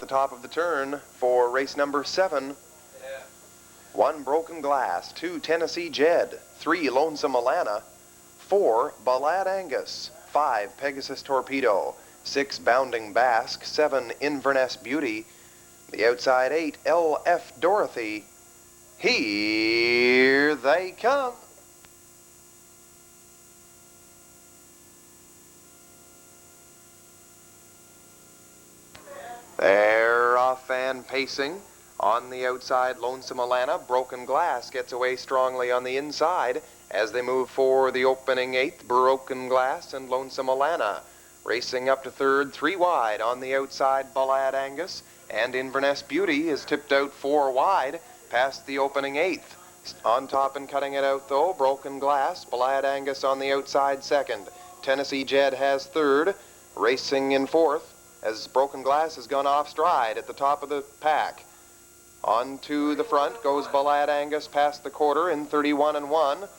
top of the turn for race number 7. 1 Broken Glass, 2 Tennessee Jed, 3 Lonesome Alana, 4 Ballad Angus, 5 Pegasus Torpedo, 6 Bounding Basque, 7 Inverness Beauty, the outside 8 LF Dorothy. Here they come. They're off and pacing. On the outside, Lonesome Alana. Broken Glass gets away strongly on the inside as they move for the opening 8th. Broken Glass and Lonesome Alana. Racing up to third, 3 wide. On the outside, Ballad Angus. And Inverness Beauty is tipped out 4 wide past the opening 8th. On top and cutting it out, though, Broken Glass. Ballad Angus on the outside, 2nd. Tennessee Jed has 3rd. Racing in 4th. As Broken Glass has gone off stride at the top of the pack. On to the front goes Ballad Angus past the quarter in 31 and 1.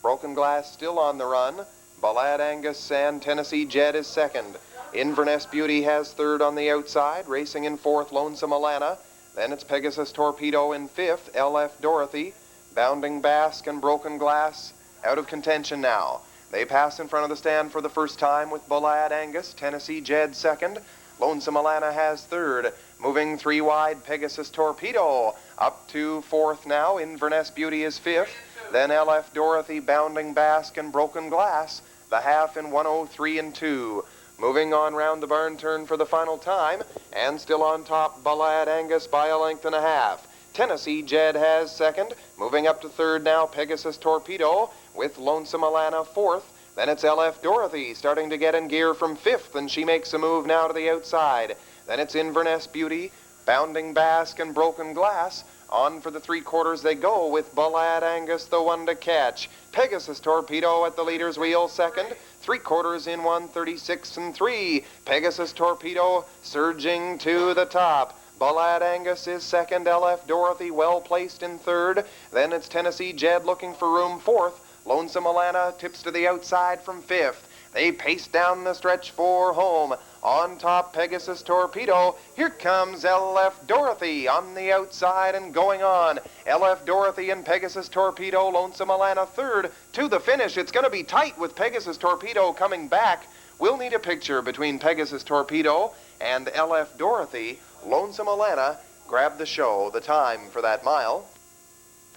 Broken Glass still on the run. Ballad Angus and Tennessee Jed is 2nd. Inverness Beauty has 3rd on the outside. Racing in 4th, Lonesome Alana. Then it's Pegasus Torpedo in 5th, LF Dorothy. Bounding Basque and Broken Glass out of contention now. They pass in front of the stand for the first time with Ballad Angus. Tennessee Jed 2nd. Lonesome Alana has 3rd. Moving 3 wide, Pegasus Torpedo. Up to 4th now. Inverness Beauty is 5th. Then LF Dorothy, Bounding Basque, and Broken Glass. The half in 103 and 2. Moving on round the barn turn for the final time. And still on top, Ballad Angus by a length and a half. Tennessee Jed has 2nd. Moving up to 3rd now, Pegasus Torpedo with Lonesome Alana 4th. Then it's LF Dorothy starting to get in gear from 5th, and she makes a move now to the outside. Then it's Inverness Beauty, Bounding Basque, and Broken Glass. On for the 3/4 they go with Ballad Angus, the one to catch. Pegasus Torpedo at the leader's wheel 2nd. 3/4 in 136 and 3. Pegasus Torpedo surging to the top. Ballad Angus is 2nd. LF Dorothy well placed in 3rd. Then it's Tennessee Jed looking for room 4th. Lonesome Alana tips to the outside from 5th. They pace down the stretch for home. On top, Pegasus Torpedo. Here comes LF Dorothy on the outside and going on. LF Dorothy and Pegasus Torpedo. Lonesome Alana 3rd. To the finish, it's going to be tight with Pegasus Torpedo coming back. We'll need a picture between Pegasus Torpedo and LF Dorothy. Lonesome Alana grabbed the show. The time for that mile,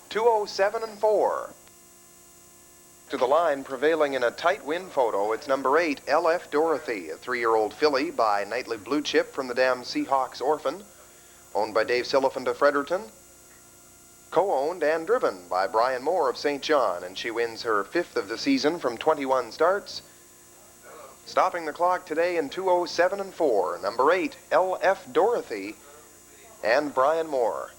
2:07 and 4. To the line, prevailing in a tight win photo, it's number 8, LF Dorothy, a 3-year-old filly by Nightly Blue Chip from the Dam Seahawks Orphan, owned by Dave Silliphant of Fredericton, co-owned and driven by Brian Moore of St. John, and she wins her 5th of the season from 21 starts. Stopping the clock today in 2:07 and 4, number 8, LF Dorothy and Brian Moore.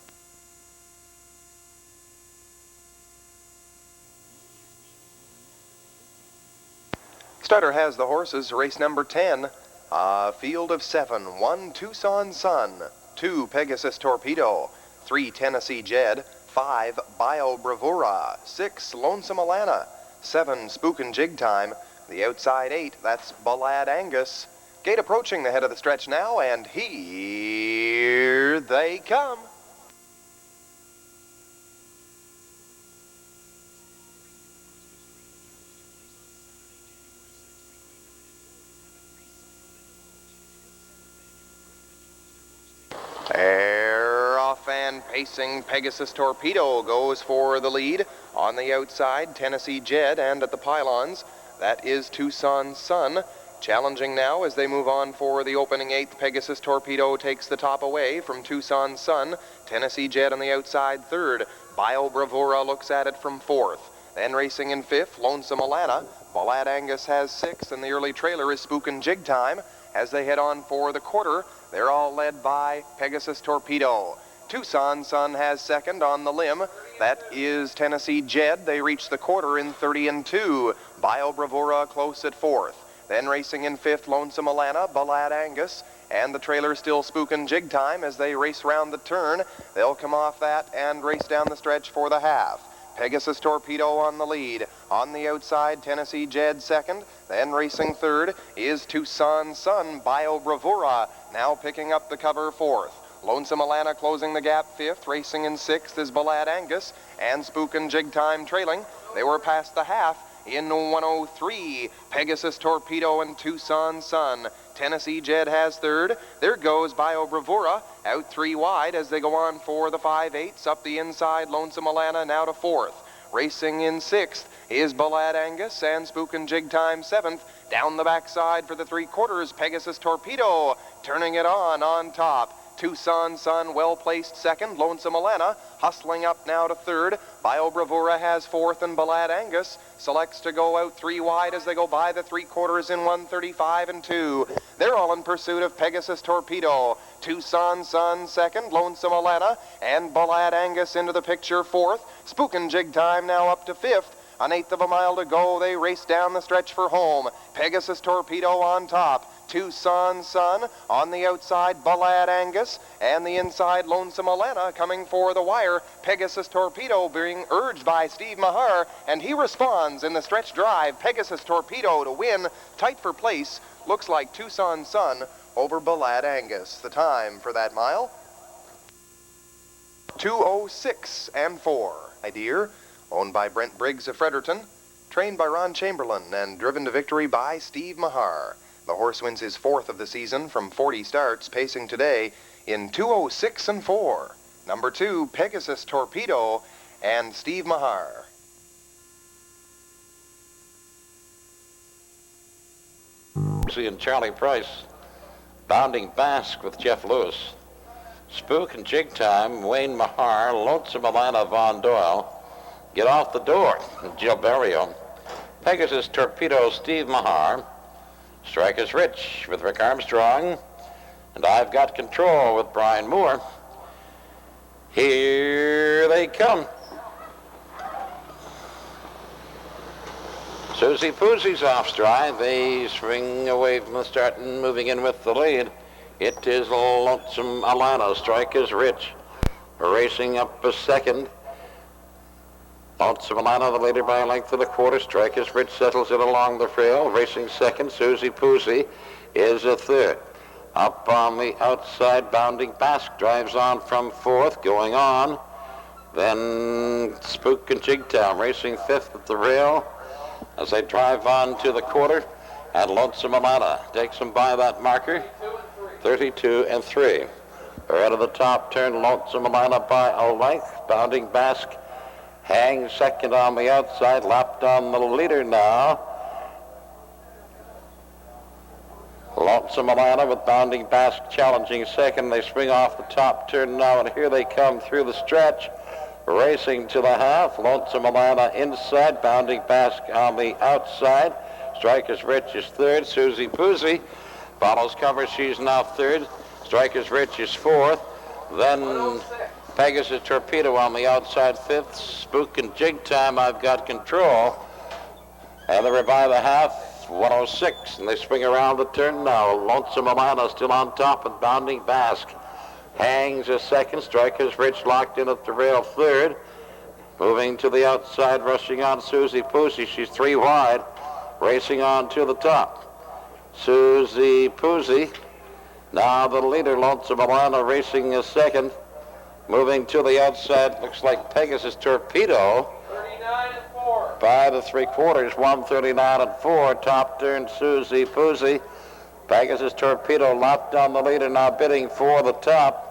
Starter has the horses, race number 10, a field of 7, 1 Tucson Sun, 2 Pegasus Torpedo, 3 Tennessee Jed, 5 Bio Bravura, 6 Lonesome Alana, 7 Spook and Jig Time, the outside 8, that's Ballad Angus. Gate approaching the head of the stretch now, and here they come. They're off and pacing. Pegasus Torpedo goes for the lead. On the outside, Tennessee Jed, and at the pylons, that is Tucson Sun. Challenging now as they move on for the opening 8th. Pegasus Torpedo takes the top away from Tucson Sun. Tennessee Jed on the outside 3rd. Bio Bravura looks at it from 4th. Then racing in 5th, Lonesome Alana. Ballad Angus has 6th, and the early trailer is Spook and Jig Time. As they head on for the quarter, they're all led by Pegasus Torpedo. Tucson Sun has 2nd on the limb. That is Tennessee Jed. They reach the quarter in 30 and 2. Bio Bravura close at 4th. Then racing in 5th, Lonesome Alana, Ballad Angus, and the trailer still Spook and Jig Time as they race round the turn. They'll come off that and race down the stretch for the half. Pegasus Torpedo on the lead. On the outside, Tennessee Jed 2nd. Then racing 3rd is Tucson Sun, Bio Bravura. now picking up the cover fourth. Lonesome Alana closing the gap fifth. Racing in sixth is Balad Angus, and Spook and Jig Time trailing. They were past the half in 103. Pegasus, Torpedo, and Tucson Sun. Tennessee Jed has third. There goes Bio Bravura out 3 wide as they go on for the 5/8. Up the inside, Lonesome Alana now to fourth. Racing in sixth is Balad Angus, and Spook and Jig Time seventh. Down the backside for the 3/4, Pegasus Torpedo turning it on top. Tucson Sun well-placed second. Lonesome Alana hustling up now to third. Bio Bravura has fourth, and Balad Angus selects to go out 3 wide as they go by the 3/4 in 1:35 and 2. They're all in pursuit of Pegasus Torpedo. Tucson Sun second, Lonesome Alana and Balad Angus into the picture fourth. Spook and Jig Time now up to fifth. An 1/8 of a mile to go. They race down the stretch for home. Pegasus Torpedo on top. Tucson Sun on the outside, Balad Angus, and the inside, Lonesome Alana coming for the wire. Pegasus Torpedo being urged by Steve Mahan, and he responds in the stretch drive. Pegasus Torpedo to win. Tight for place. Looks like Tucson Sun over Balad Angus. The time for that mile, 2:06 and 4. My dear, owned by Brent Briggs of Fredericton, trained by Ron Chamberlain, and driven to victory by Steve Mahan. The horse wins his 4th of the season from 40 starts, pacing today in 2:06 and 4. Number 2, Pegasus Torpedo, and Steve Mahan. And Charlie Price, Bounding Basque with Jeff Lewis, Spook and Jig Time, Wayne Mahan, Lonesome Alana, Von Doyle, Get Off the Door, Jill Barrio, Pegasus Torpedo, Steve Mahan, Strikers Rich with Rick Armstrong, and I've Got Control with Brian Moore. Here they come. Susie Poosie's off stride. They swing away from the start and moving in with the lead. It is Lonesome Alana. Strikers Rich racing up a second. Lonesome Alana, the leader by a length of a quarter. Strikers Rich settles it along the trail. Racing second. Susie Poosie is a third. Up on the outside, Bounding Basque drives on from fourth, going on. Then Spook and Jig Time racing fifth at the rail as they drive on to the quarter. And Lonesome Alana takes them by that marker, 32 and 3. Right of the top turn, Lonesome Alana by a length. Bounding Basque hangs second on the outside, lapped on the leader now. Lonesome Alana with Bounding Basque challenging second. They swing off the top turn now, and here they come through the stretch. Racing to the half, Lonesome Alana inside, Bounding Basque on the outside. Strikers Rich is third. Susie Poosie follows cover. She's now third. Strikers Rich is fourth. Then Pegasus Torpedo on the outside fifth. Spook and Jig Time, I've Got Control. And they're by the half, 106. And they swing around the turn now. Lonesome Alana still on top with Bounding Basque. Hangs a second. Strikers Rich locked in at the rail third. Moving to the outside, rushing on Susie Poosie. She's 3 wide. Racing on to the top. Susie Poosie, now the leader. Lonesome Alana racing a second. Moving to the outside, looks like Pegasus Torpedo. 39 and 4. By the 3/4, 139 and 4. Top turn, Susie Poosie. Pegasus Torpedo locked on the leader, now bidding for the top.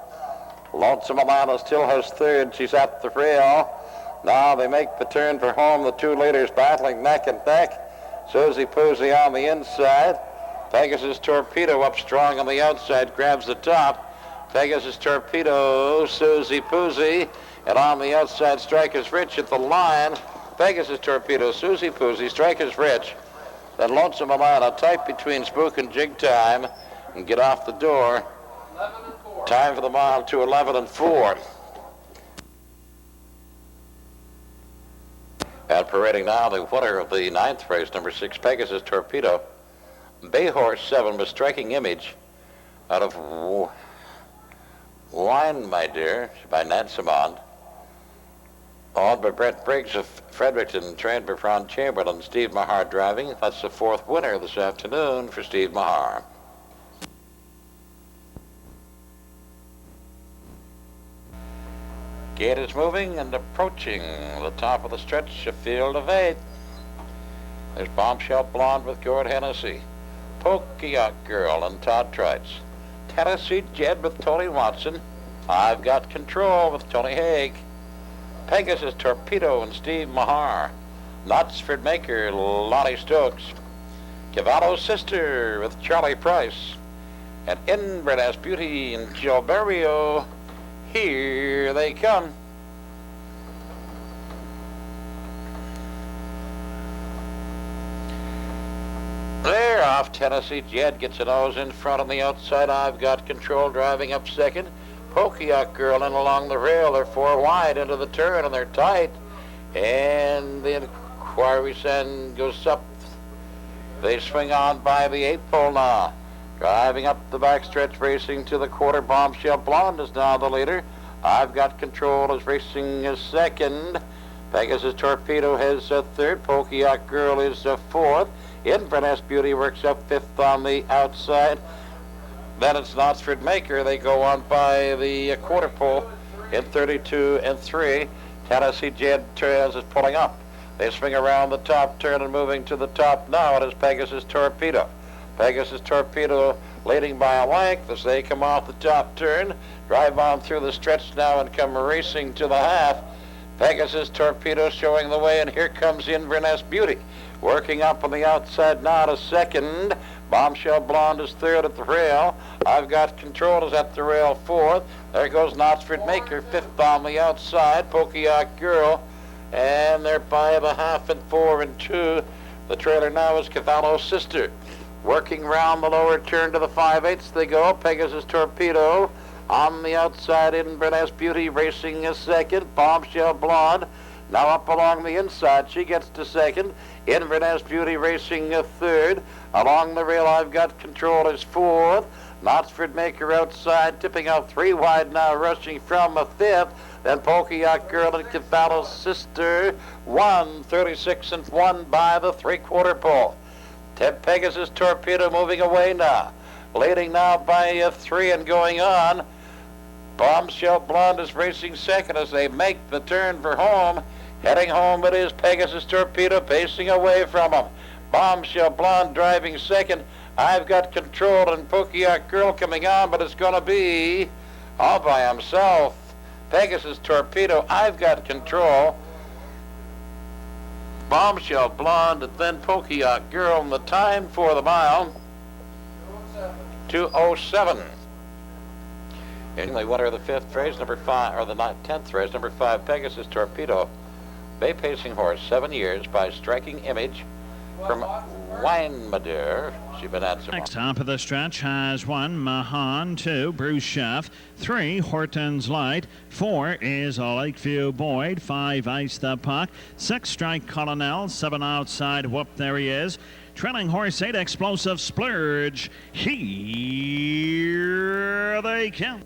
Lonesome Alana still has third. She's at the rail. Now they make the turn for home. The 2 leaders battling neck and neck. Susie Poosie on the inside. Pegasus Torpedo up strong on the outside, grabs the top. Pegasus Torpedo, Susie Poosie, and on the outside, Strikers Rich at the line. Pegasus Torpedo, Susie Poosie, Strikers Rich. Then Lonesome Alana, tight between Spook and Jig Time, and Get Off the Door. 11 and 4. Time for the mile to 11 and 4. And parading now the winner of the 9th race, number 6, Pegasus Torpedo. Bay Horse 7 with Striking Image out of Wine, My Dear, by Ned Simond. Owned by Brent Briggs of Fredericton, trained by Ron Chamberlain. Steve Mahan driving. That's the 4th winner this afternoon for Steve Mahan. Gate is moving and approaching the top of the stretch, a field of 8. There's Bombshell Blonde with Gord Hennessy, Polka Girl and Todd Trites, Tennessee Jed with Tony Watson, I've Got Control with Tony Haig, Pegasus Torpedo and Steve Mahar, Knutsford Maker, Lonnie Stokes, Cavallo's Sister with Charlie Price, and Inverness Beauty and Gilberto. Here they come. They're off. Tennessee Jed gets a nose in front on the outside. I've Got Control driving up second. Polka Girl in along the rail. They're 4 wide into the turn and they're tight. And the Inquiry Send goes up. They swing on by the 8 pole now. Driving up the backstretch, racing to the quarter. Bombshell Blonde is now the leader. I've Got Control is racing as second. Pegasus Torpedo has a third. Polka Girl is a fourth. Inverness Beauty works up fifth on the outside. Then it's Knutsford Maker. They go on by the quarter pole in 32 and 3. Tennessee Jed Trails is pulling up. They swing around the top turn and moving to the top now. It is Pegasus Torpedo. Pegasus Torpedo leading by a length as they come off the top turn. Drive on through the stretch now and come racing to the half. Pegasus Torpedo showing the way, and here comes Inverness Beauty. Working up on the outside now to second. Bombshell Blonde is third at the rail. I've Got Control is at the rail fourth. There goes Knutsford Maker fifth on the outside. Polka Girl, and they're by the half and 4 and 2. The trailer now is Cavallo's Sister. Working round the lower turn to the 5/8 they go. Pegasus Torpedo on the outside. Inverness Beauty racing a second. Bombshell Blonde now up along the inside. She gets to second. Inverness Beauty racing a third. Along the rail, I've Got Control is fourth. Knutsford Maker outside, tipping out 3 wide now, rushing from a fifth. Then Polka Girl and Cavallo's Sister, 1:36 and 1 by the 3/4 pole. Pegasus Torpedo moving away now. Leading now by a 3 and going on. Bombshell Blonde is racing second as they make the turn for home. Heading home it is Pegasus Torpedo pacing away from him. Bombshell Blonde driving second. I've Got Control and Polka Girl coming on, but it's going to be all by himself. Pegasus Torpedo, I've Got Control. Bombshell Blonde, and then Polka Girl, and the time for the mile, 2:07. And the winner of the 5th race, number 5, or the 10th race, number 5, Pegasus Torpedo. Bay pacing horse, 7 years, by Striking Image from Weinmadur. She's been at some. Next top of the stretch has 1, Mahan, 2, Bruce Chef, 3, Horton's Light, 4 is Lakeview Boyd, 5, Ice the Puck, 6, Strike Colonel, 7 outside, Whoop, there he is. Trailing horse 8, Explosive Splurge. Here they come.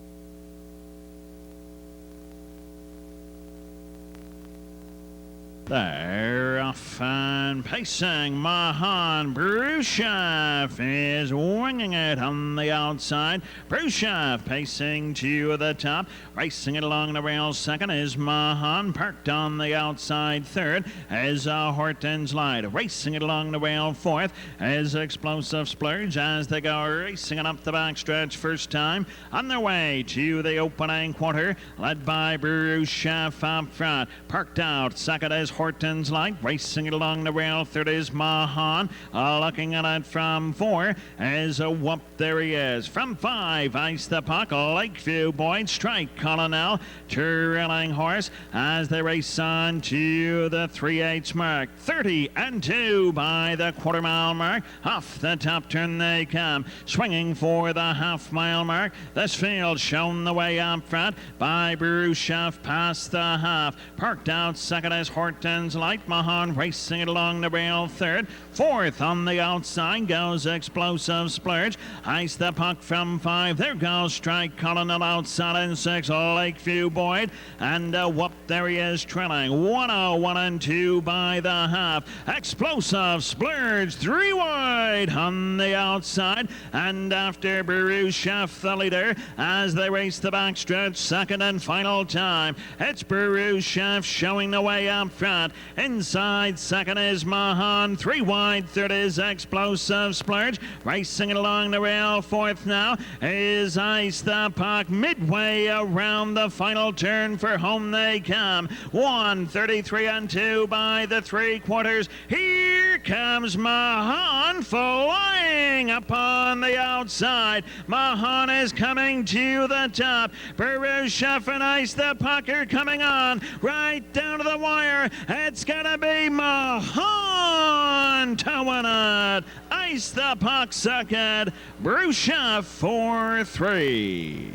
They're off and pacing. Mahan. Brushev is winging it on the outside. Brushev pacing to the top. Racing it along the rail second is Mahan. Parked on the outside third is Horton's Light. Racing it along the rail fourth is Explosive Splurge as they go racing it up the backstretch first time. On their way to the opening quarter, led by Brushev up front. Parked out second is Horton's Light, racing it along the rail. Third is Mahan. Looking at it from 4 as a Whoop, there he is. From 5, Ice the Puck, Lakeview Boyd, Strike Colonel, trailing horse as they race on to the 3/8 mark. 30 and 2 by the quarter-mile mark. Off the top turn they come, swinging for the half-mile mark. This field shown the way up front by Brushev past the half. Parked out second is Horton's Light. Mahan racing it along the rail third. Fourth on the outside goes Explosive Splurge. Ice the puck from 5. There goes Strike Colonel outside in 6. Lakeview Boyd. And whoop, there he is trailing 101 and 2 by the half. Explosive Splurge 3 wide on the outside. And after Baruchef, the leader, as they race the backstretch, second and final time. It's Baruchef showing the way up front. Inside second is Mahan. 3 wide. Third is Explosive Splurge. Racing it along the rail. Fourth now is Ice the Puck. Midway around the final turn, for home they come. 133 and 2 by the 3/4. Here comes Mahan flying upon the outside. Mahan is coming to the top. Baruchef and Ice the Puck are coming on right down to the wire. It's gonna be Mahan to win it. Ice the Puck second. Baruchef 4-3.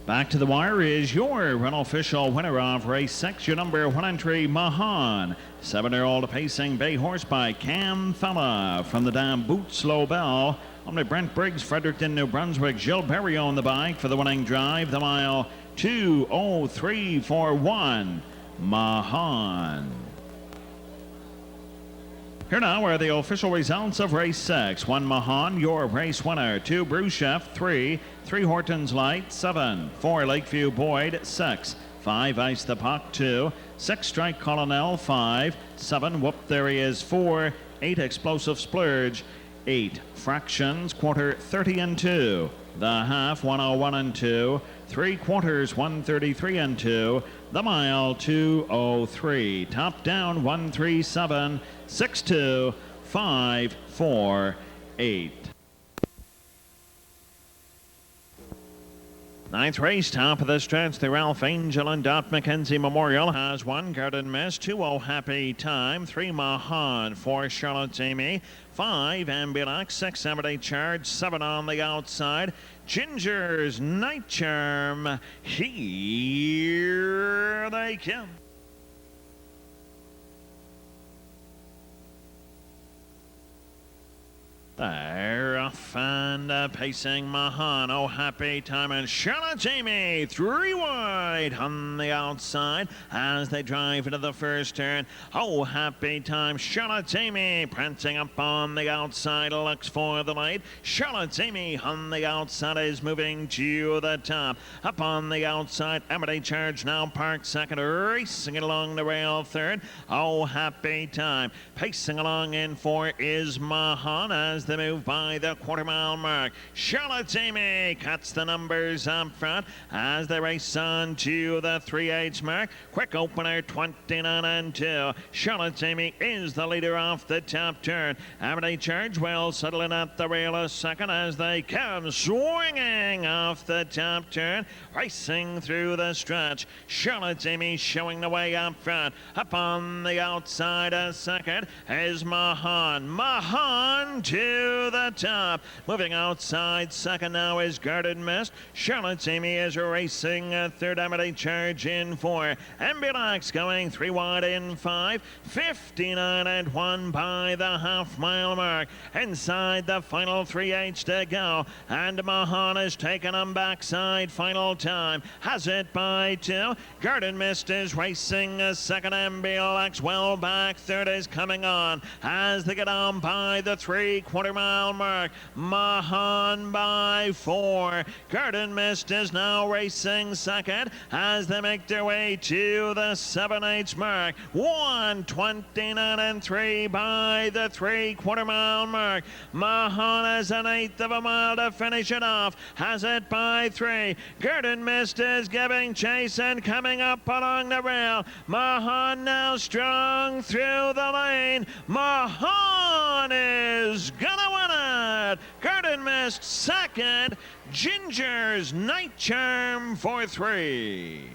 Back to the wire is your unofficial winner of race 6, your number 1 entry, Mahan. 7-year-old pacing bay horse by Cam Fella from the dam Boots Lobel. On the Brent Briggs, Fredericton, New Brunswick. Gilles Berry on the bike for the winning drive. The mile 2:03.41. Mahan. Here now are the official results of race 6. 1 Mahan, your race winner. 2 Baruchef, 3 Hortons Light, 7 4 Lakeview Boyd, 6 5 Ice the Puck, 2 6 Strike Colonel, 5 7 Whoop There He Is, 4 8 Explosive Splurge, 8 Fractions, quarter 30 and 2. The half 101 and 2. 3/4 133 and 2. The mile 2:03. Top down 137 62 5 4 8. Ninth race, top of the stretch, the Ralph Angel and Dot McKenzie Memorial has 1 Garden Miss, 2 Oh Happy Time, 3 Mahan, 4 Charlotte's Amy, 5 Ambulance, 6 Everyday Charge, 7 on the outside. Ginger's Night Charm. Here they come. They're off and pacing Mahan. Oh Happy Time and Charlotte Jamie 3 wide on the outside as they drive into the first turn. Oh Happy Time, Charlotte Jamie prancing up on the outside, looks for the lead. Charlotte Jamie on the outside is moving to the top. Up on the outside, Everyday Charge now parked second, racing it along the rail third. Oh Happy Time pacing along in 4 is Mahan as they move by the quarter-mile mark. Charlotte Amy cuts the numbers up front as they race on to the 3/8 mark. Quick opener 29 and 2. Charlotte Amy is the leader off the top turn. Everyday Charge well settling at the rail a second as they come swinging off the top turn, racing through the stretch. Charlotte Amy showing the way up front. Up on the outside a second is Mahan. Mahan to the top. Moving outside second now is Guarded Mist. Charlotte Amy is racing third. Everyday Charge in 4. Ambulance going 3 wide in 5. 59 and 1 by the half-mile mark. Inside the final 3/8 to go. And Mahan is taken on backside. Final time has it by 2. Garden Mist is racing second. Ambulance well back. Third is coming on as they get on by the 3/4 mile mark. Mahan by 4. Garden Mist is now racing second as they make their way to the 7/8 mark. 1:29 and 3 by the 3/4 mile mark. Mahan has an 1/8 of a mile to finish it off. Has it by 3. Garden Mist is giving chase and coming up along the rail. Mahan now strong through the lane. Mahan is gonna win it. Garden Mist second. Ginger's Night Charm for 3.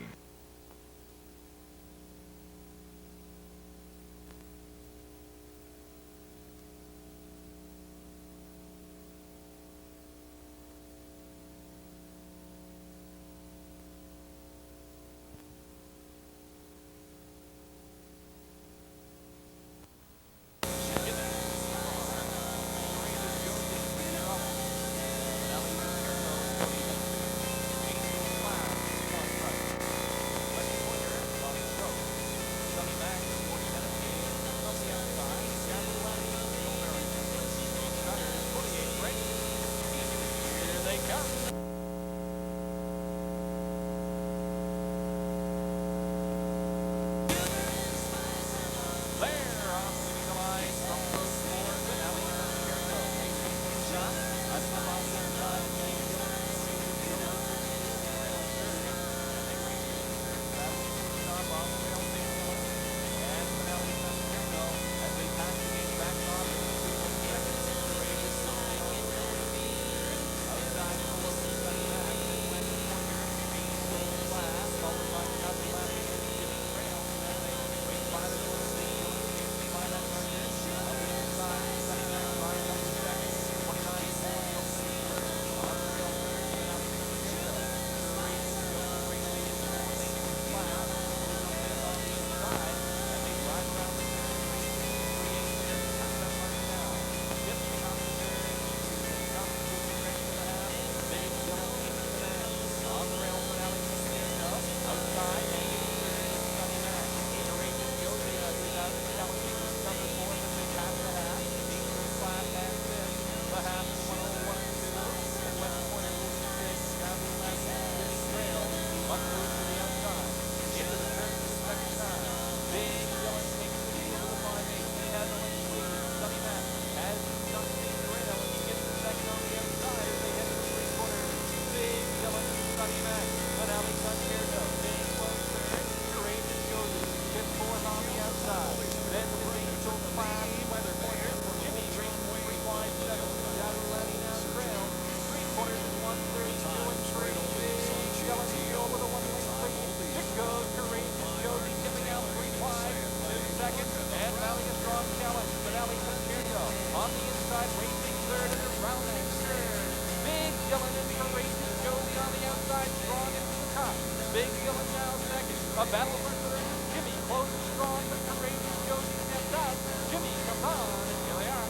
A battle for third. Jimmy closes strong, but Courageous Josie steps out. Jimmy comes on, and here they are.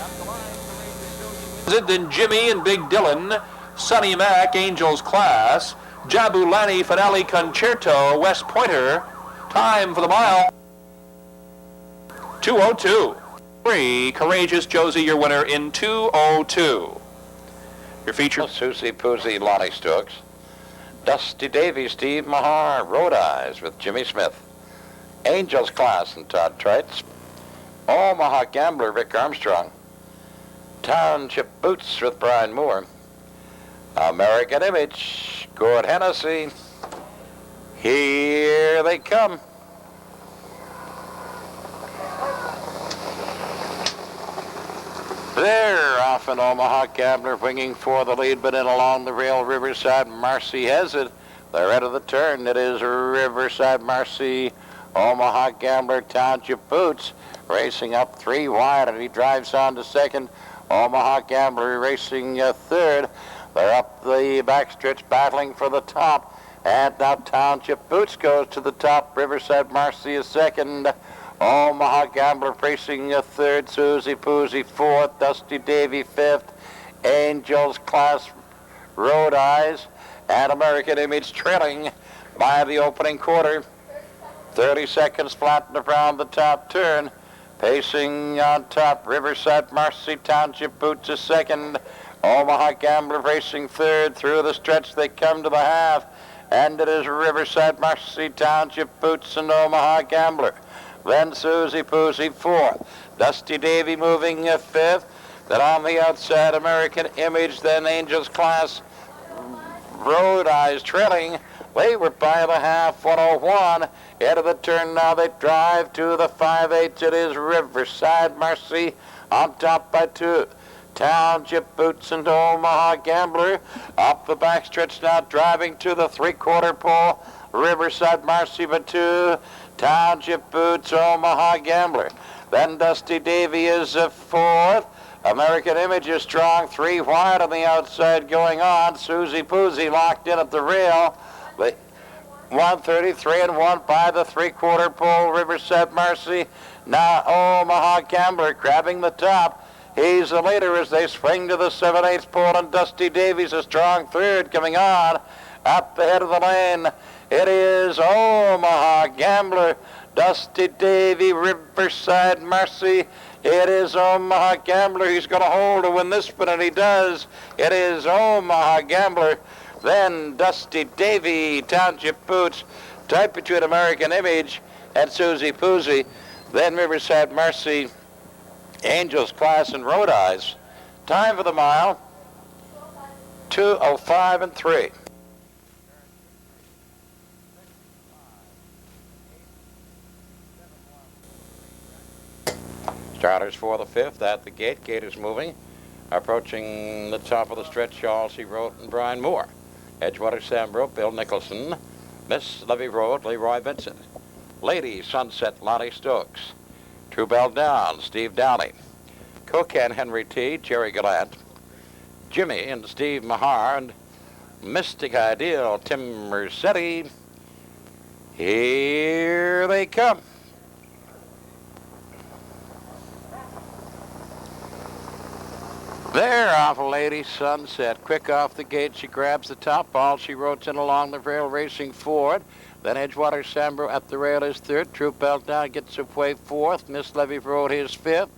At the line, Courageous Josie wins. Then Jimmy and Big Dylan, Sonny Mac, Angels Class, Jabulani, Finale Concerto, West Pointer. Time for the mile. 2:02. 3, Courageous Josie, your winner in 2:02. Your feature. Susie Poosie, Lonnie Stokes. Dusty Davy, Steve Mahan, Road Eyes with Jimmy Smith. Angels Class and Todd Trites. Omaha Gambler, Rick Armstrong. Township Boots with Brian Moore. American Image, Gord Hennessy. Here they come. They're off in Omaha Gambler, winging for the lead, but in along the rail, Riverside Marcy has it. They're out of the turn. It is Riverside Marcy, Omaha Gambler, Township Boots, racing up 3 wide, and he drives on to second. Omaha Gambler racing third. They're up the backstretch, battling for the top. And now Township Boots goes to the top. Riverside Marcy is second. Omaha Gambler racing third. Susie Poosie fourth. Dusty Davy fifth. Angels Class, Road Eyes, and American Image trailing by the opening quarter. 30 seconds flattened around the top turn. Pacing on top, Riverside Marcy Township Boots is second. Omaha Gambler racing third. Through the stretch they come to the half. And it is Riverside Marcy Township Boots and Omaha Gambler. Then Susie Poosie fourth. Dusty Davy moving fifth. Then on the outside, American Image, then Angels Class, Road Eyes trailing. They were by the half, 101. Into the turn now they drive to the 5/8. It is Riverside Marcy on top by 2. Township Boots and Omaha Gambler up the backstretch now, driving to the 3/4 pole. Riverside Marcy by 2. Township Boots, Omaha Gambler. Then Dusty Davy is fourth. American Image is strong, 3 wide on the outside going on. Susie Poosie locked in at the rail. 133 and 1 by the 3/4 pole. Riverside Marcy. Now Omaha Gambler grabbing the top. He's the leader as they swing to the 7/8 pole, and Dusty Davies a strong third coming on. Up the head of the lane, it is Omaha Gambler, Dusty Davy, Riverside Marcy. It is Omaha Gambler. He's going to hold to win this one, and he does. It is Omaha Gambler. Then Dusty Davy, Township Boots, tight between American Image and Susie Poosie. Then Riverside Marcy, Angels Class, and Road Eyes. Time for the mile, 2:05 and 3. Starters for the 5th at the gate. Gate is moving. Approaching the top of the stretch, All She Wrote and Brian Moore. Edgewater Sambro, Bill Nicholson. Miss Levy Road, Leroy Vincent. Lady Sunset, Lonnie Stokes. True Bell Down, Steve Downey. Cocan Henry T, Jerry Gallant. Jimmy and Steve Mahar, and Mystic Ideal, Tim Mercetti. Here they come. There off Lady Sunset. Quick off the gate, she grabs the top. All She Wrote's in along the rail, racing forward. Then Edgewater Sambro at the rail is third. Troop Belt Down gets away fourth. Miss Levy Road is fifth.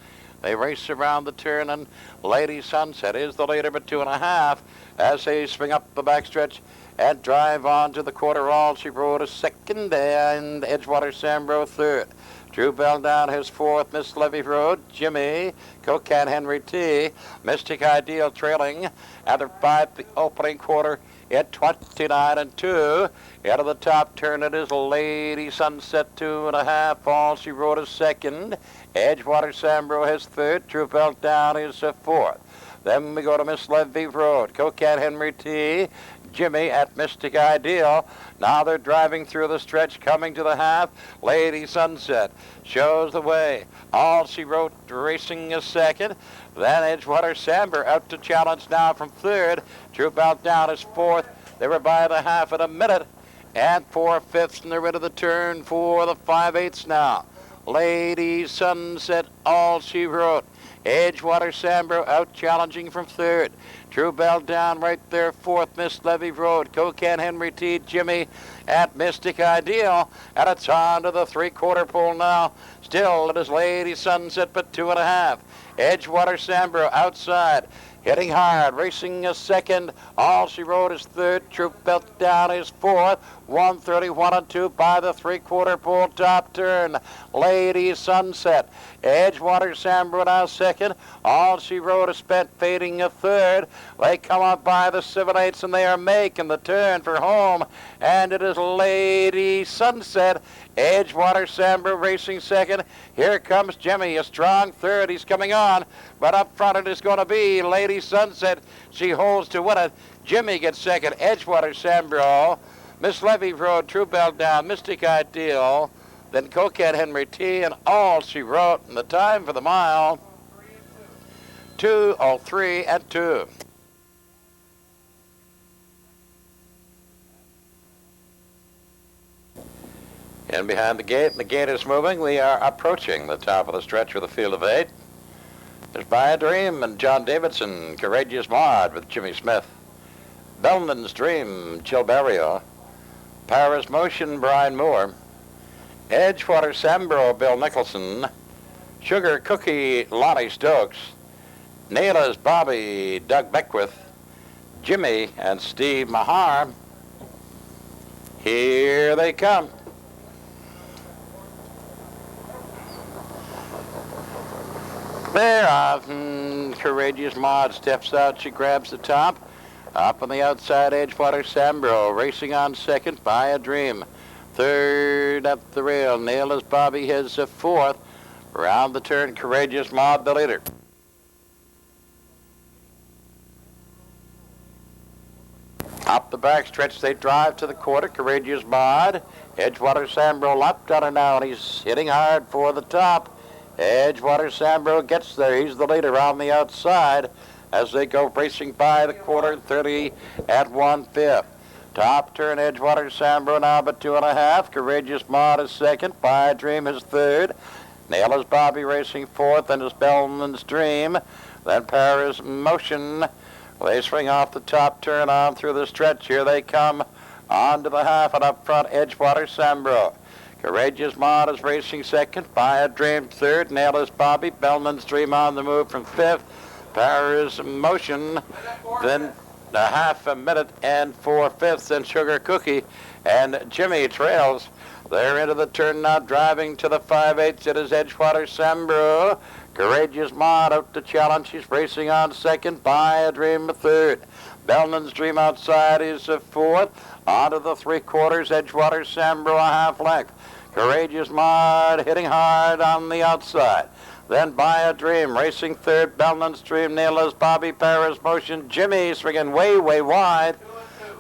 They race around the turn, and Lady Sunset is the leader by 2.5 as they swing up the backstretch and drive on to the quarter. All She Wrote is second, and Edgewater Sambro third. Drew Bell Down his fourth. Miss Levy Road, Jimmy, Cocan Henry T, Mystic Ideal trailing by the opening quarter at 29 and 2. Out of the top turn, it is Lady Sunset 2.5. All She Wrote is second. Edgewater Sambro his third. Drew Bell Down is fourth. Then we go to Miss Levy Road, Cocan Henry T, Jimmy at Mystic Ideal. Now they're driving through the stretch, coming to the half. Lady Sunset shows the way. All She Wrote racing is second. Then Edgewater Sambro out to challenge now from third. Drew Belt Down is fourth. They were by the half in a minute. And 4/5, and they're into the turn for the 5/8 now. Lady Sunset, All She Wrote. Edgewater Sambro out challenging from third. True Bell Down right there fourth. Miss Levy Road, Cocan Henry T, Jimmy at Mystic Ideal. And it's on to the 3/4 pole now. Still it is Lady Sunset but 2.5. Edgewater Sambro outside. Hitting hard, racing a second. All She Wrote is third. Troop Belt Down is fourth. 131 and 2 by the 3/4 pole top turn. Lady Sunset. Edgewater Sambro now second. All She Wrote is spent fading a third. They come up by the 7/8 and they are making the turn for home. And it is Lady Sunset. Edgewater Sambro racing second. Here comes Jimmy, a strong third. He's coming on. But up front it is going to be Lady Sunset. She holds to win it. Jimmy gets second. Edgewater Sambro. Miss Levy Road, True Bell Down, Mystic Ideal. Then Coquette Henry T and All She Wrote. And the time for the mile, 2:03 and 2. And behind the gate, and the gate is moving, we are approaching the top of the stretch with a field of 8. There's By a Dream and John Davidson, Courageous Maud with Jimmy Smith. Belman's Dream, Chilberrio. Paris Motion, Brian Moore. Edgewater Sambro, Bill Nicholson. Sugar Cookie, Lottie Stokes, Naila's Bobby, Doug Beckwith, Jimmy, and Steve Mahan. Here they come. There, Courageous Maud steps out. She grabs the top. Up on the outside, Edgewater Sambro racing on second by a dream. Third up the rail, Naila's Bobby has a fourth. Round the turn, Courageous Maud the leader. Up the back stretch, they drive to the quarter. Courageous Maud. Edgewater Sambro lapped on her now, and he's hitting hard for the top. Edgewater Sambro gets there. He's the leader on the outside as they go racing by the quarter, 30 at 1/5. Top turn, Edgewater Sambro now but 2.5. Courageous Maud is second. By a Dream is third. Naila's Bobby racing fourth, and is Bellman's Dream. Then Paris Motion. They swing off the top turn on through the stretch. Here they come on to the half, and up front, Edgewater Sambro. Courageous Maud is racing second. By a Dream third. Naila's Bobby. Bellman's Dream on the move from fifth. Paris Motion. Then a half a minute and 4/5. And Sugar Cookie and Jimmy trails. They're into the turn now, driving to the 5/8. It is Edgewater Sambro. Courageous Maud out to challenge. She's racing on second. By a Dream third. Bellman's Dream outside is a fourth. On to the 3/4. Edgewater Sambro a half length. Courageous Maud hitting hard on the outside. Then By a Dream racing third. Bellman's Dream, Naila's Bobby, Paris Motion. Jimmy swinging way wide.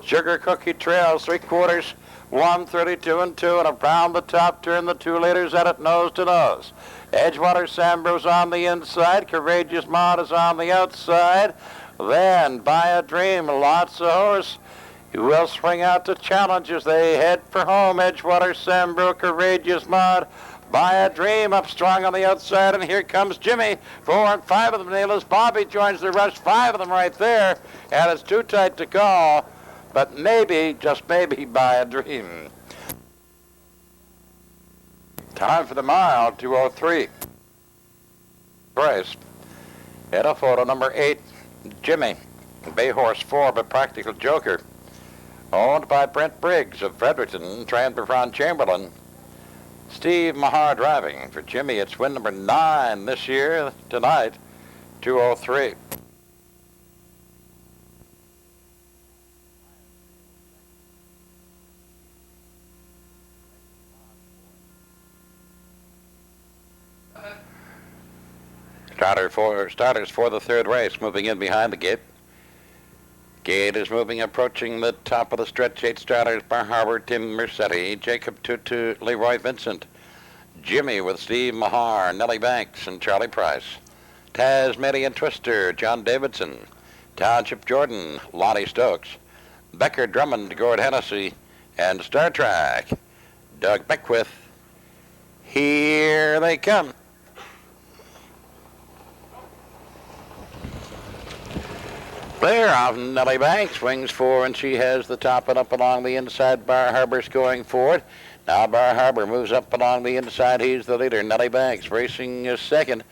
Sugar Cookie trails 3/4. 1:32 and 2, and around the top turn, the 2 leaders at it nose to nose. Edgewater Sambro's on the inside. Courageous Maud is on the outside. Then By a Dream, lots of horse. He will swing out to challenge as they head for home. Edgewater Sambro, Courageous Maud. By a Dream up strong on the outside, and here comes Jimmy. 4 and 5 of them. Naila's Bobby joins the rush. 5 of them right there, and it's too tight to call. But maybe, just maybe, By a Dream. Time for the mile, 2:03. Price. Head of photo number 8, Jimmy. Bay Horse 4, but Practical Joker. Owned by Brent Briggs of Fredericton, trained by Ron Chamberlain. Steve Mahan driving. For Jimmy, it's win number 9 this year, tonight, 2:03. Starters for the third race, moving in behind the gate. Gate is moving, approaching the top of the stretch. 8 starters, Bar Harbor, Tim Mercetti, Jacob Tutu, Leroy Vincent, Jimmy with Steve Mahar, Nellie Banks, and Charlie Price. Tasmanian Twister, John Davidson, Township Jordan, Lottie Stokes, Becker Drummond, Gord Hennessy, and Star Trek, Doug Beckwith. Here they come. There off Nellie Banks, swings 4, and she has the top and up along the inside. Bar Harbor's going forward. Now Bar Harbor moves up along the inside. He's the leader. Nellie Banks racing second.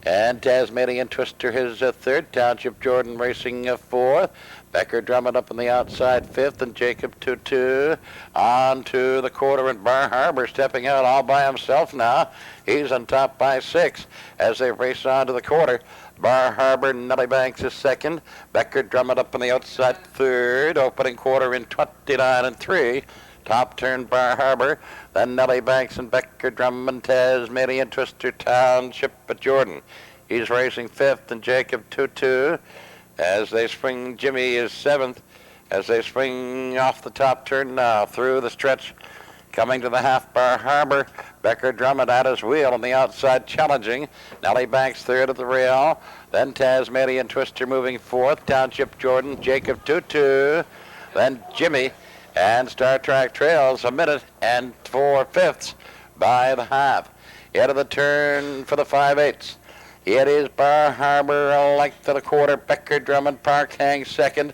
And Tasmanian Twister his third. Township Jordan racing fourth. Becker Drummond up on the outside 5th, and Jacob Tutu on to the quarter, and Bar Harbor stepping out all by himself now. He's on top by 6 as they race on to the quarter. Bar Harbor, Nellie Banks is second. Becker Drummond up on the outside third. Opening quarter in 29 and 3. Top turn Bar Harbor. Then Nellie Banks and Becker Drummond, Tasmanian Twister, Township Jordan. He's racing 5th, and Jacob Tutu as they swing. Jimmy is 7th as they swing off the top turn now through the stretch. Coming to the half, Bar Harbor. Becker Drummond at his wheel on the outside challenging. Nellie Banks third at the rail. Then Tasmanian Twister moving 4th. Township Jordan, Jacob Tutu. Then Jimmy and Star Trek trails 1 minute and 4/5 by the half. Head of the turn for the 5/8. It is Bar Harbor a length to the quarter. Becker Drummond Park hangs second.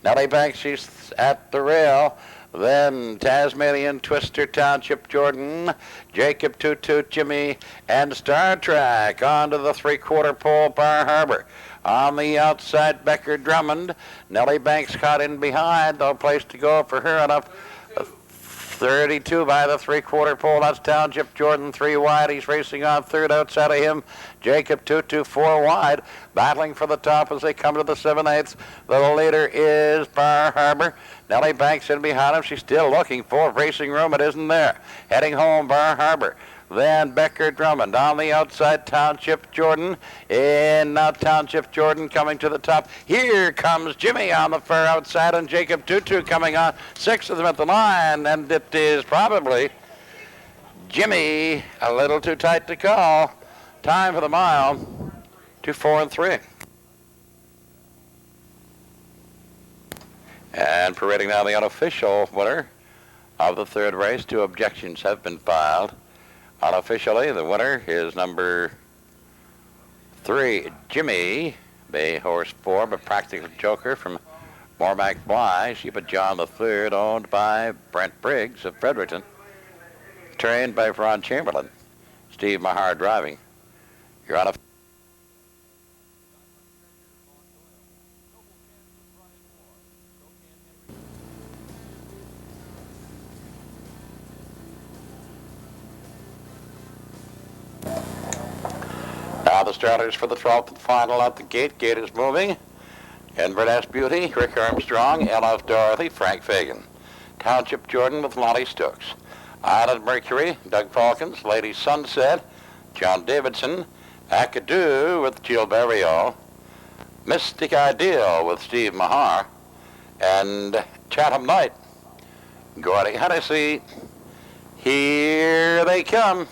Nellie Banks, she's at the rail. Then Tasmanian Twister, Township Jordan, Jacob Toot Toot, Jimmy, and Star Trek onto the three-quarter pole, Bar Harbor. On the outside, Becker Drummond. Nellie Banks caught in behind. No place to go for her. Enough 32 by the three-quarter pole. That's Township Jordan, 3 wide. He's racing on third. Outside of him, Jacob Tutu, 4 wide. Battling for the top as they come to the 7/8. The leader is Bar Harbor. Nellie Banks in behind him. She's still looking for racing room. It isn't there. Heading home, Bar Harbor. Then Becker Drummond on the outside, Township Jordan. And now Township Jordan coming to the top. Here comes Jimmy on the far outside, and Jacob Tutu coming on. 6 of them at the line, and it is probably Jimmy a little too tight to call. Time for the mile, 2:04 and 3. And parading now the unofficial winner of the third race. 2 objections have been filed. Unofficially, the winner is number 3, Jimmy, Bay Horse 4, but Practical Joker from Mormac Bly, Sheba John III, owned by Brent Briggs of Fredericton, trained by Ron Chamberlain. Steve Mahan driving. You're on a Now the starters for the 12th and final at the gate. Gate is moving. Inverness Beauty, Rick Armstrong, LF Dorothy, Frank Fagan. Township Jordan with Lottie Stokes. Island Mercury, Doug Falcons, Lady Sunset, John Davidson, Akadu with Jill Barrio, Mystic Ideal with Steve Mahar, and Chatham Knight. Gordy Hennessy. Here they come.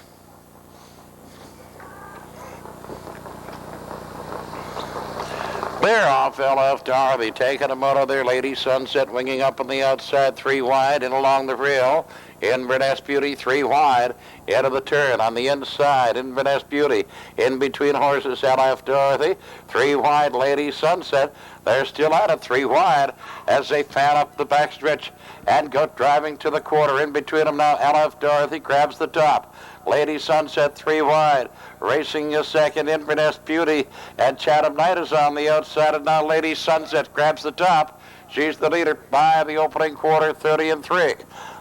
They're off LF Dorothy, taking them out of their Lady Sunset, winging up on the outside, 3 wide, and along the rail. Inverness Beauty, 3 wide, into the turn on the inside. Inverness Beauty, in between horses, LF Dorothy, 3 wide, Lady Sunset. They're still at it, 3 wide, as they fan up the backstretch and go driving to the quarter. In between them now, LF Dorothy grabs the top. Lady Sunset, 3 wide. Racing a second, Inverness Beauty, and Chatham Knight is on the outside, and now Lady Sunset grabs the top. She's the leader by the opening quarter, 30 and 3.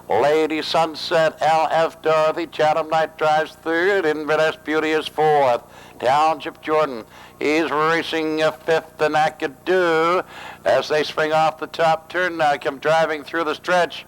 Lady Sunset, LF Dorothy, Chatham Knight drives third, Inverness Beauty is fourth. Township Jordan, he's racing a fifth, and Akadu, as they swing off the top turn now, come driving through the stretch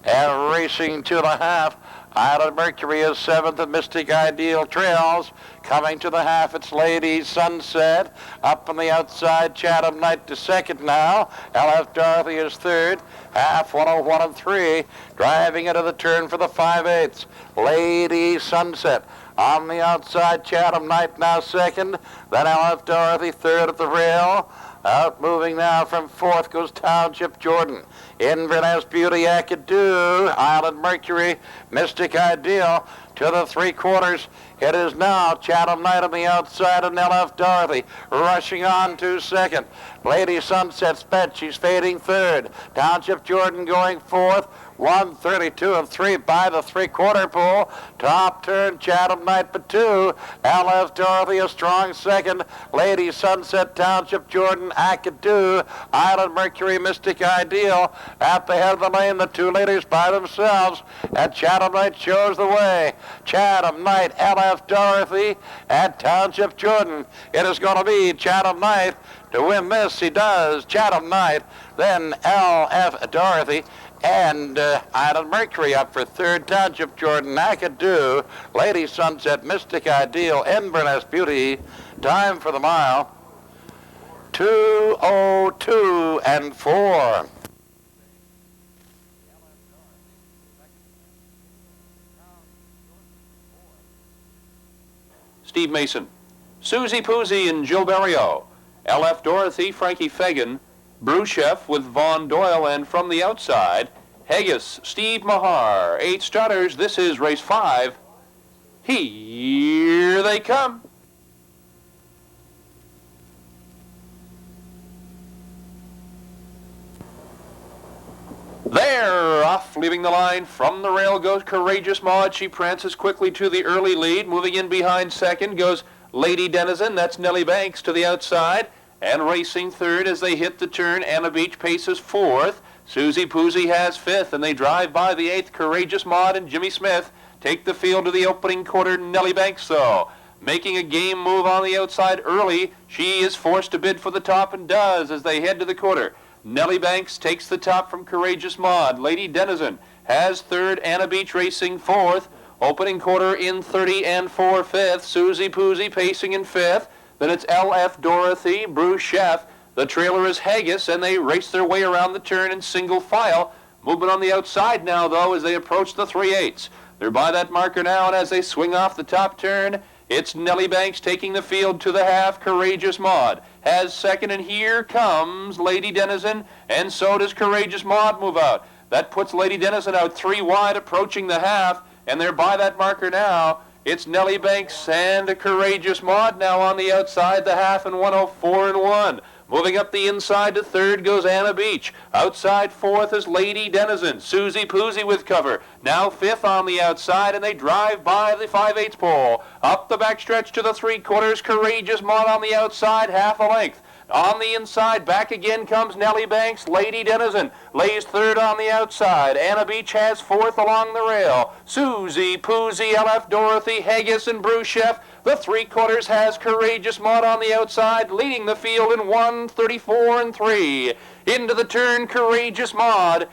and racing to the half. Island Mercury is 7th, and Mystic Ideal trails. Coming to the half, it's Lady Sunset. Up on the outside, Chatham Knight to 2nd now. LF Dorothy is 3rd. Half 101 and 3. Driving into the turn for the 5/8. Lady Sunset. On the outside, Chatham Knight now 2nd. Then LF Dorothy 3rd at the rail. Out moving now from 4th goes Township Jordan. Inverness Beauty, Akadu, Island Mercury, Mystic Ideal to the 3/4. It is now Chatham Knight on the outside and LF Dorothy rushing on to 2nd. Lady Sunset sped, she's fading 3rd. Township Jordan going 4th. 132 and 3 by the 3/4 pole. Top turn, Chatham Knight but 2. LF Dorothy a strong 2nd. Lady Sunset, Township Jordan, Akadu, Island Mercury, Mystic Ideal. At the head of the lane, the 2 leaders by themselves. And Chatham Knight shows the way. Chatham Knight, LF Dorothy, and Township Jordan. It is going to be Chatham Knight to win this. He does. Chatham Knight, then LF Dorothy. And Island Mercury up for 3rd, Township Jordan, Akadu, Lady Sunset, Mystic Ideal, Inverness Beauty. Time for the mile, 2:02 and 4. Steve Mason, Susie Poozy and Jill Barrio, LF Dorothy, Frankie Fagan, Bruce Chef with Vaughn Doyle, and from the outside, Haggis, Steve Mahar. 8 starters. This is race 5. Here they come. They're off, leaving the line. From the rail goes Courageous Maud. She prances quickly to the early lead. Moving in behind second goes Lady Denizen. That's Nellie Banks to the outside. And racing third as they hit the turn. Anna Beach paces fourth. Susie Poozy has fifth, and they drive by the eighth. Courageous Maud and Jimmy Smith take the field to the opening quarter. Nellie Banks, though, making a game move on the outside early. She is forced to bid for the top and does as they head to the quarter. Nellie Banks takes the top from Courageous Maud. Lady Denizen has third. Anna Beach racing fourth. Opening quarter in 30 and 4/5. Susie Poozy pacing in fifth. Then it's LF Dorothy, Bruce Chef. The trailer is Haggis, and they race their way around the turn in single file. Movement on the outside now, though, as they approach the 3/8. They're by that marker now, and as they swing off the top turn, it's Nellie Banks taking the field to the half. Courageous Maud has second, and here comes Lady Denizen, and so does Courageous Maud move out. That puts Lady Denizen out 3 wide, approaching the half, and they're by that marker now. It's Nellie Banks and Courageous Maud now on the outside, the half, and 104-1. Moving up the inside to third goes Anna Beach. Outside fourth is Lady Denizen. Susie Poozy with cover. Now fifth on the outside, and they drive by the 5/8 pole. Up the backstretch to the 3/4. Courageous Maud on the outside, half a length. On the inside, back again comes Nellie Banks. Lady Denizen lays third on the outside. Anna Beach has fourth along the rail. Susie Poozy, LF Dorothy, Haggis, and Bruce Chef. The 3/4 has Courageous Maud on the outside, leading the field in 1:34-3. Into the turn, Courageous Maud.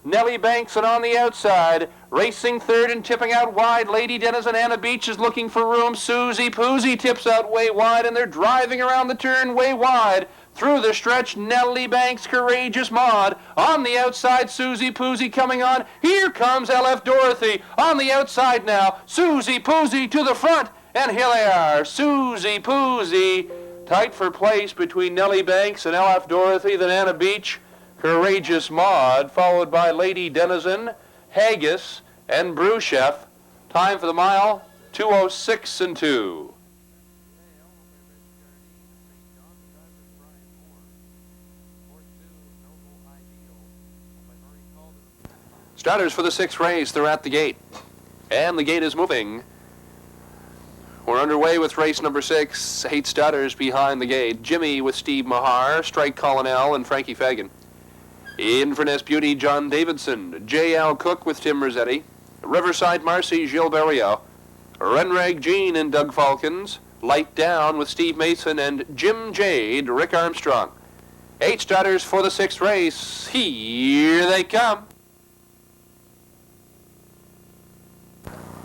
Nellie Banks, and on the outside, racing third and tipping out wide. Lady Denizen. Anna Beach is looking for room. Susie Poozy tips out way wide, and they're driving around the turn way wide. Through the stretch, Nellie Banks, Courageous Maud. On the outside, Susie Poozy coming on. Here comes LF Dorothy. On the outside now, Susie Poozy to the front. And here they are, Susie Poozy. Tight for place between Nellie Banks and LF Dorothy, then Anna Beach, Courageous Maud, followed by Lady Denizen, Haggis, and Bruce Chef. Time for the mile, 2:06-2. Starters for the 6th race, they're at the gate. And the gate is moving. We're underway with race number 6. 8 starters behind the gate. Jimmy with Steve Mahar, Strike Colonel, and Frankie Fagan. Inverness Beauty, John Davidson. J.L. Cook with Tim Rossetti. Riverside Marcy, Gilles Berriot. Renrag Jean and Doug Falcons. Light Down with Steve Mason and Jim Jade, Rick Armstrong. 8 starters for the 6th race. Here they come.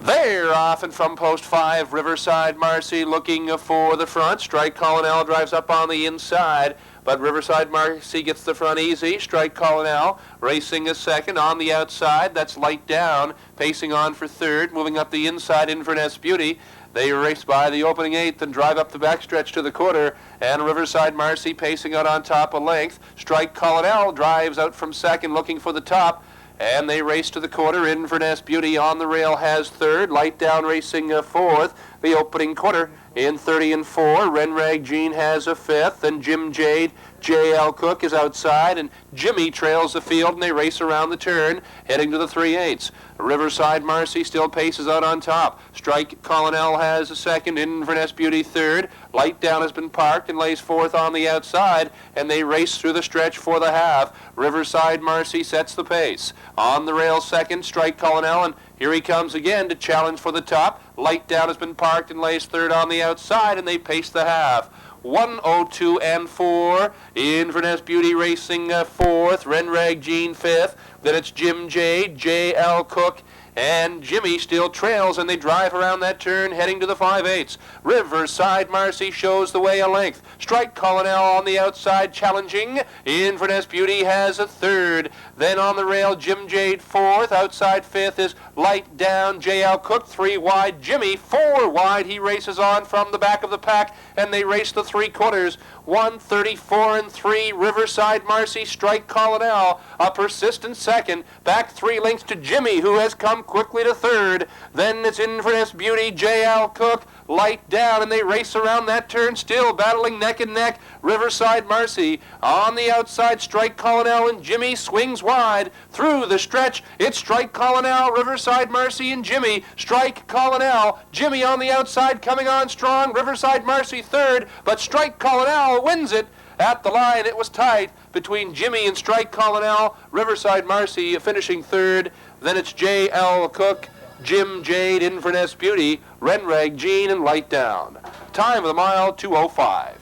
They're off, and from post 5, Riverside Marcy looking for the front. Strike Colonel drives up on the inside, but Riverside Marcy gets the front easy. Strike Colonel racing a second on the outside. That's Light Down, pacing on for third. Moving up the inside, Inverness Beauty. They race by the opening 8th and drive up the backstretch to the quarter. And Riverside Marcy pacing out on top a length. Strike Colonel drives out from second looking for the top. And they race to the quarter. Inverness Beauty on the rail has third. Light Down racing fourth. The opening quarter in 30 and 4. Renrag Jean has a fifth. And Jim Jade, J.L. Cook is outside. And Jimmy trails the field, and they race around the turn, heading to the 3/8. Riverside Marcy still paces out on top. Strike Colonel has a second. Inverness Beauty third. Light Down has been parked and lays fourth on the outside, and they race through the stretch for the half. Riverside Marcy sets the pace. On the rail second, Strike Colonel, and here he comes again to challenge for the top. Light Down has been parked and lays third on the outside, and they pace the half. 1:02 and 4. Inverness Beauty racing fourth. Renrag Jean fifth. Then it's Jim Jade, J.L. Cook, and Jimmy still trails, and they drive around that turn, heading to the 5/8. Riverside Marcy shows the way a length. Strike Colonel on the outside, challenging. Inverness Beauty has a third. Then on the rail, Jim Jade fourth. Outside fifth is Light Down, J.L. Cook 3 wide. Jimmy 4 wide. He races on from the back of the pack, and they race the 3/4. 1:34 and 3. Riverside Marcy, Strike Colonel. A persistent second. Back 3 lengths to Jimmy, who has come quickly to third. Then it's Inverness Beauty, J.L. Cook, Light Down, and they race around that turn still, battling neck and neck. Riverside Marcy on the outside. Strike Colonel, and Jimmy swings wide through the stretch. It's Strike Colonel, Riverside Marcy, and Jimmy. Strike Colonel, Jimmy on the outside, coming on strong. Riverside Marcy third, but Strike Colonel wins it. At the line, it was tight between Jimmy and Strike Colonel. Riverside Marcy finishing third. Then it's J.L. Cook, Jim Jade, Inverness Beauty, Renrag Jean, and Light Down. Time of the mile, 2:05.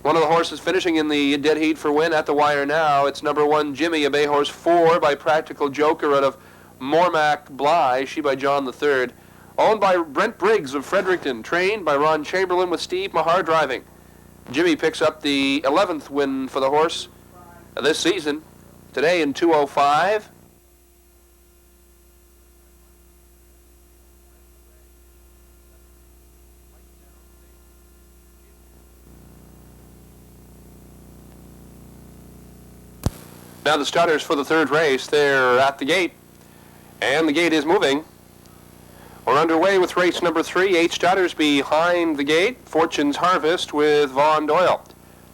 One of the horses finishing in the dead heat for win at the wire now. It's number 1, Jimmy, a bay horse 4 by Practical Joker out of Mormac Bly, she by John III. Owned by Brent Briggs of Fredericton, trained by Ron Chamberlain with Steve Mahar driving. Jimmy picks up the 11th win for the horse this season, today in 2:05. Now the starters for the third race, they're at the gate, and the gate is moving. We're underway with race number 3. 8 starters behind the gate. Fortune's Harvest with Vaughn Doyle.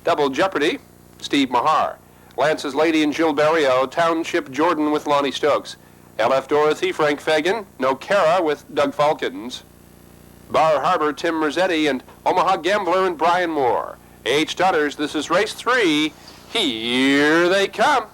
Double Jeopardy, Steve Mahar. Lance's Lady and Jill Barrio. Township Jordan with Lonnie Stokes. LF Dorothy, Frank Fagan. No Cara with Doug Falkins. Bar Harbor, Tim Merzetti, and Omaha Gambler and Brian Moore. 8 starters, this is race 3. Here they come.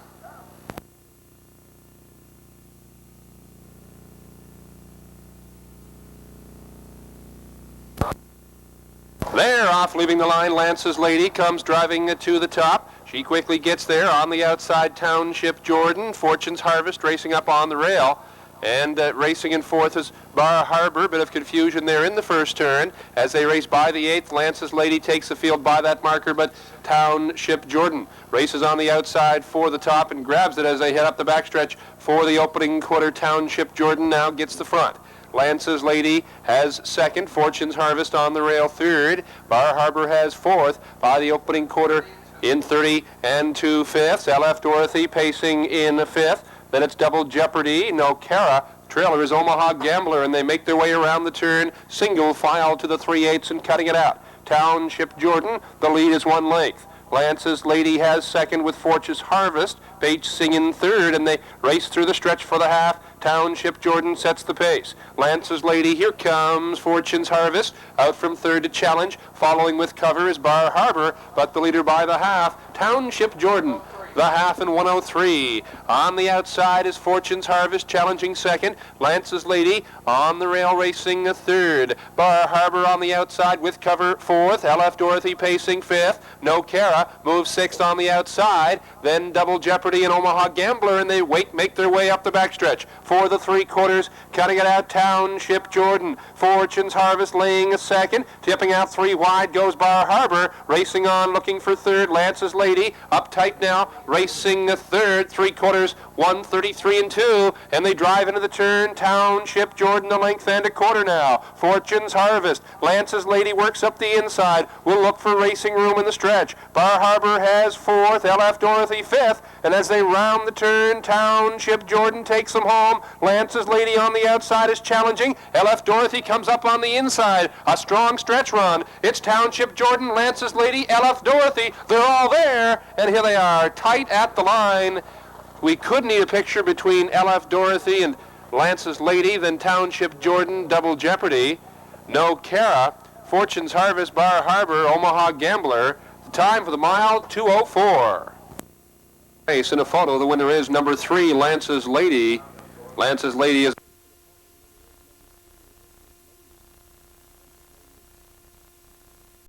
They're off, leaving the line. Lance's Lady comes driving to the top. She quickly gets there. On the outside, Township Jordan. Fortune's Harvest racing up on the rail. And racing in fourth is Bar Harbor. Bit of confusion there in the first turn. As they race by the 8th, Lance's Lady takes the field by that marker, but Township Jordan races on the outside for the top and grabs it as they head up the backstretch for the opening quarter. Township Jordan now gets the front. Lance's Lady has second. Fortune's Harvest on the rail third. Bar Harbor has fourth by the opening quarter in 30 and 2/5. LF Dorothy pacing in fifth. Then it's Double Jeopardy, No Cara. Trailer is Omaha Gambler, and they make their way around the turn. Single file to the 3/8 and cutting it out. Township Jordan, the lead is 1 length. Lance's Lady has second with Fortune's Harvest. Bates singing third, and they race through the stretch for the half. Township Jordan sets the pace. Lance's Lady, here comes Fortune's Harvest. Out from third to challenge. Following with cover is Bar Harbor, but the leader by the half, Township Jordan. The half in 1:03. On the outside is Fortune's Harvest challenging second. Lance's Lady on the rail racing a third. Bar Harbor on the outside with cover fourth. LF Dorothy pacing fifth. No Cara moves sixth on the outside. Then Double Jeopardy and Omaha Gambler, and they make their way up the backstretch for the 3/4. Cutting it out, Township Jordan. Fortune's Harvest laying a second. Tipping out 3 wide goes Bar Harbor. Racing on looking for third. Lance's Lady up tight now. Racing a third, 3/4, 1:33 and 2, and they drive into the turn. Township Jordan a length and a quarter now. Fortune's Harvest. Lance's Lady works up the inside. Will look for racing room in the stretch. Bar Harbor has fourth, LF Dorothy fifth, and as they round the turn, Township Jordan takes them home. Lance's Lady on the outside is challenging. LF Dorothy comes up on the inside. A strong stretch run. It's Township Jordan, Lance's Lady, LF Dorothy. They're all there, and here they are, tight at the line. We could need a picture between LF Dorothy and Lance's Lady, then Township Jordan, Double Jeopardy, No Cara, Fortune's Harvest, Bar Harbor, Omaha Gambler. The time for the mile, 2:04. In a photo, the winner is number 3, Lance's Lady. Lance's Lady is